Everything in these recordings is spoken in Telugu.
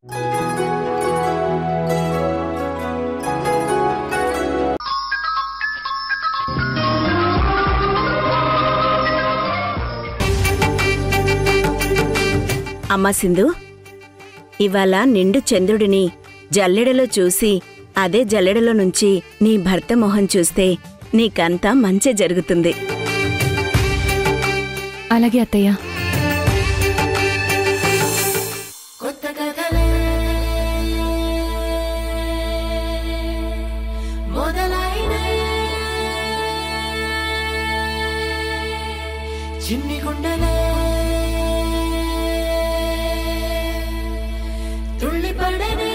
అమ్మా సింధు, ఇవాళ నిండు చంద్రుడిని జల్లెడలో చూసి అదే జల్లెడలో నుంచి నీ భర్త మొహం చూస్తే నీకంతా మంచే జరుగుతుంది. అలాగే అత్తయ్య. చిన్ని గుండెలే తుళ్ళిపడనే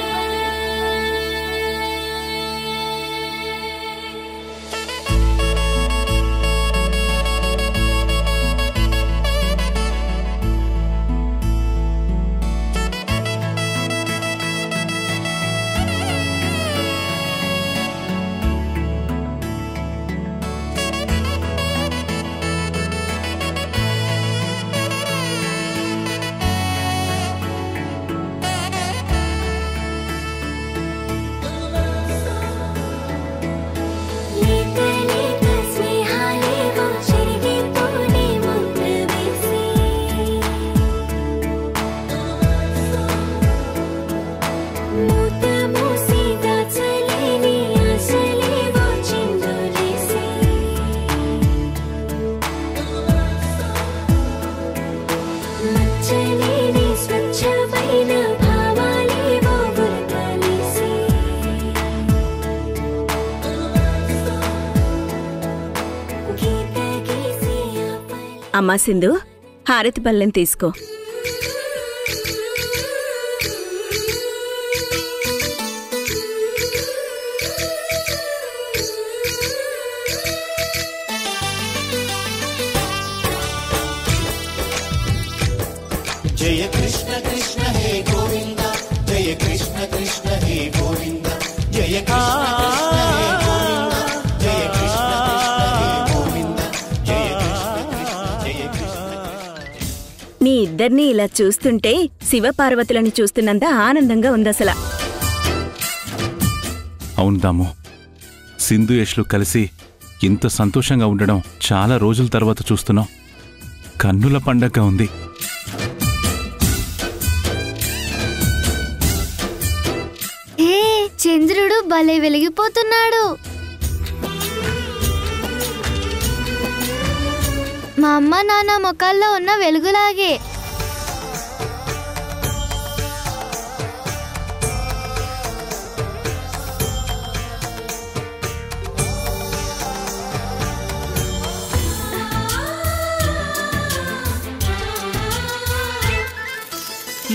అమ్మా సింధు, హారతి పళ్ళెం తీసుకో. జయ కృష్ణ కృష్ణ హే గోవింద, జయ కృష్ణ కృష్ణ హే గోవింద, జయ కృష్ణ కృష్ణ హే గోవింద, జయ కృష్ణ మీ ఇద్దరినీ ఇలా చూస్తుంటే శివపార్వతులను చూస్తున్నంత ఆనందంగా ఉందసల. అవును దాము, సింధు యష్లు కలిసి ఇంత సంతోషంగా ఉండడం చాలా రోజుల తర్వాత చూస్తున్నాం. కన్నుల పండగగా ఉంది. చంద్రుడు భలే వెలిగిపోతున్నాడు. మా అమ్మ నాన్న ముఖాల్లో ఉన్న వెలుగులాగే.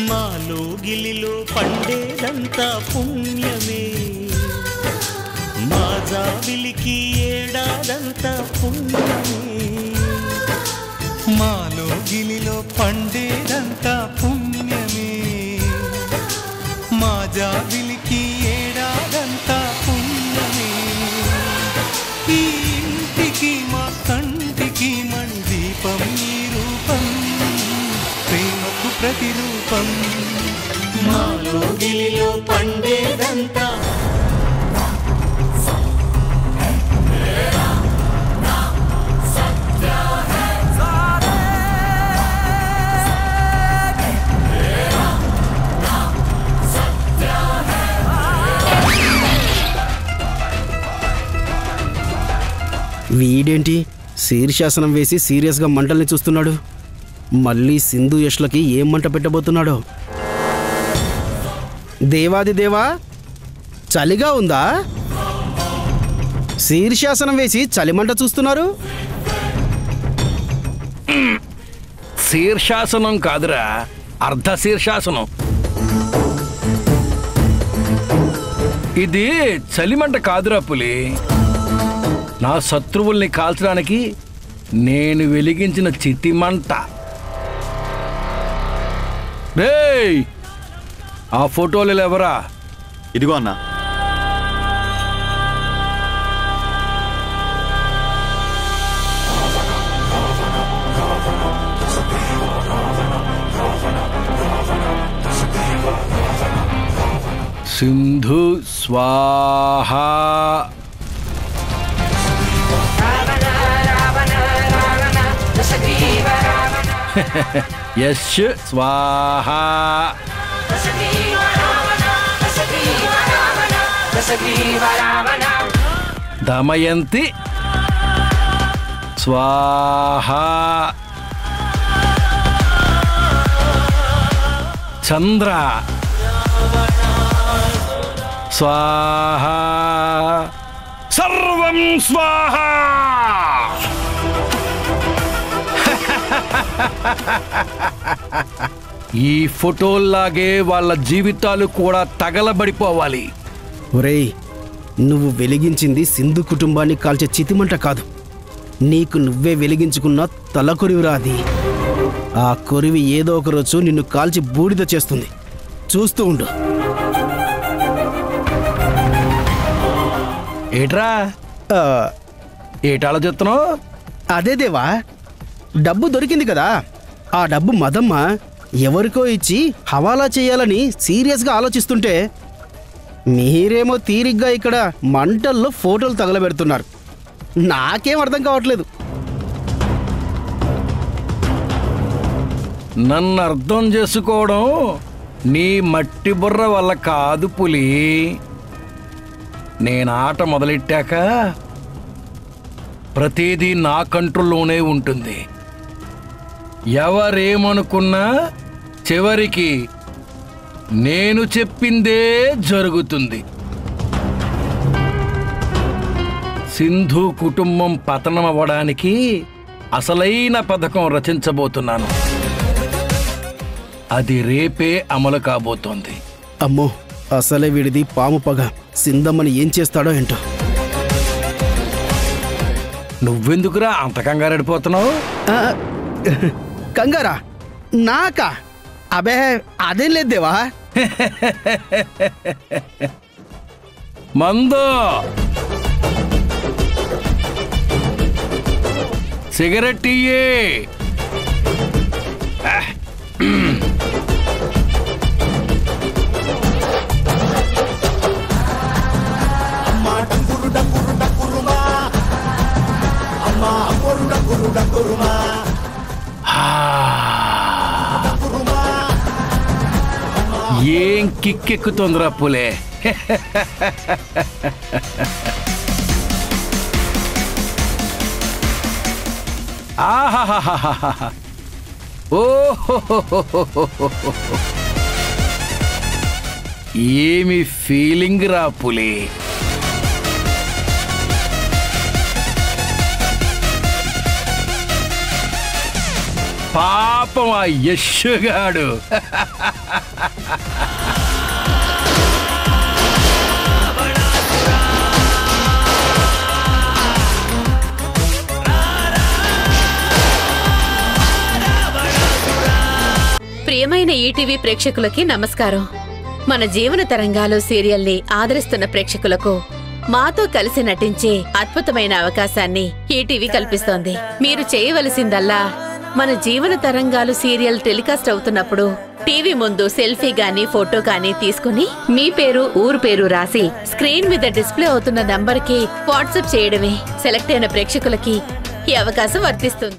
మాలో గిలిలో పండేదంతా పుణ్యమే, మా జాబిలికి ఏడాదంతా పుణ్యమే. మాలో గిలిలో పండేదంతా పుణ్యమే, మా జాబిలికి ఏడాదంతా పుణ్యమే. ఈ ఇంటికి మా కంటికి మణి దీపం ఈ రూపం, ప్రేమకు ప్రతిరూపం. మాలో గిలిలో పండేదంతా వీడేంటి శీర్షాసనం వేసి సీరియస్గా మంటల్ని చూస్తున్నాడు? మళ్ళీ సింధు యష్లకి ఏం మంట పెట్టబోతున్నాడో? దేవాది దేవా, చలిగా ఉందా? శీర్షాసనం వేసి చలిమంట చూస్తున్నారు. శీర్షాసనం కాదురా, అర్ధ శీర్షాసనం. ఇది చలిమంట కాదురా పులి, నా శత్రువుల్ని కాల్చడానికి నేను వెలిగించిన చితిమంట. రేయ్, ఆ ఫోటోలు ఎవరా? ఇదిగో అన్నా. సింధు స్వాహ. యశ్ స్వాహ. దమయంతి స్వాహ. చంద్ర స్వాహ. సర్వం స్వాహ. ఈ ఫోటోల్లాగే వాళ్ళ జీవితాలు కూడా తగలబడిపోవాలి. ఒరేయ్, నువ్వు వెలిగించింది సింధు కుటుంబాన్ని కాల్చే చితిమంట కాదు, నీకు నువ్వే వెలిగించుకున్న తలకొరివిరా అది. ఆ కొరివి ఏదో ఒక రోజు నిన్ను కాల్చి బూడిద చేస్తుంది. చూస్తూ ఉండు. ఏట్రా ఆ, ఏటాలో చెప్తున్నావు? అదే దేవా, డబ్బు దొరికింది కదా, ఆ డబ్బు మదమ్మ ఎవరికో ఇచ్చి హవాలా చేయాలని సీరియస్గా ఆలోచిస్తుంటే మీరేమో తీరిగ్గా ఇక్కడ మంటల్లో ఫోటోలు తగలబెడుతున్నారు. నాకేం అర్థం కావట్లేదు. నన్ను అర్థం చేసుకోవడం నీ మట్టి బుర్ర వల్ల కాదు పులి. నేను ఆట మొదలెట్టాక ప్రతిదీ నా కంట్రోల్లోనే ఉంటుంది. ఎవరేమనుకున్నా చివరికి నేను చెప్పిందే జరుగుతుంది. సింధు కుటుంబం పతనం అవ్వడానికి అసలైన పథకం రచించబోతున్నాను. అది రేపే అమలు కాబోతోంది. అమ్మో, అసలే వీడిది పాము పగ. సింధమ్మని ఏం చేస్తాడో ఏంటో. నువ్వెందుకురా అంత కంగారెడిపోతున్నావు? ఆ, కంగారా? నాకా? అబే అదేం లేదు దేవా. మందు సిగరెట్ ఇయ్యే. ఏం కిక్కెక్కుతోందిరా పులే. ఆహాహాహాహా. ఓహోహోహోహోహోహో. ఏమి ఫీలింగ్ రా పులి. పాపం ఆ యశుగాడు. ప్రియమైన ఈటీవీ ప్రేక్షకులకి నమస్కారం. మన జీవన తరంగాలు సీరియల్ని ఆదరిస్తున్న ప్రేక్షకులకు మాతో కలిసి నటించే అద్భుతమైన అవకాశాన్ని ఈటీవీ కల్పిస్తోంది. మీరు చేయవలసిందల్లా మన జీవన తరంగాలు సీరియల్ టెలికాస్ట్ అవుతున్నప్పుడు టీవీ ముందు సెల్ఫీ గానీ ఫోటో గానీ తీసుకుని మీ పేరు ఊరు పేరు రాసి స్క్రీన్ మీద డిస్ప్లే అవుతున్న నంబర్కి వాట్సాప్ చేయడమే. సెలెక్ట్ అయిన ప్రేక్షకులకి ఈ అవకాశం వర్తిస్తుంది.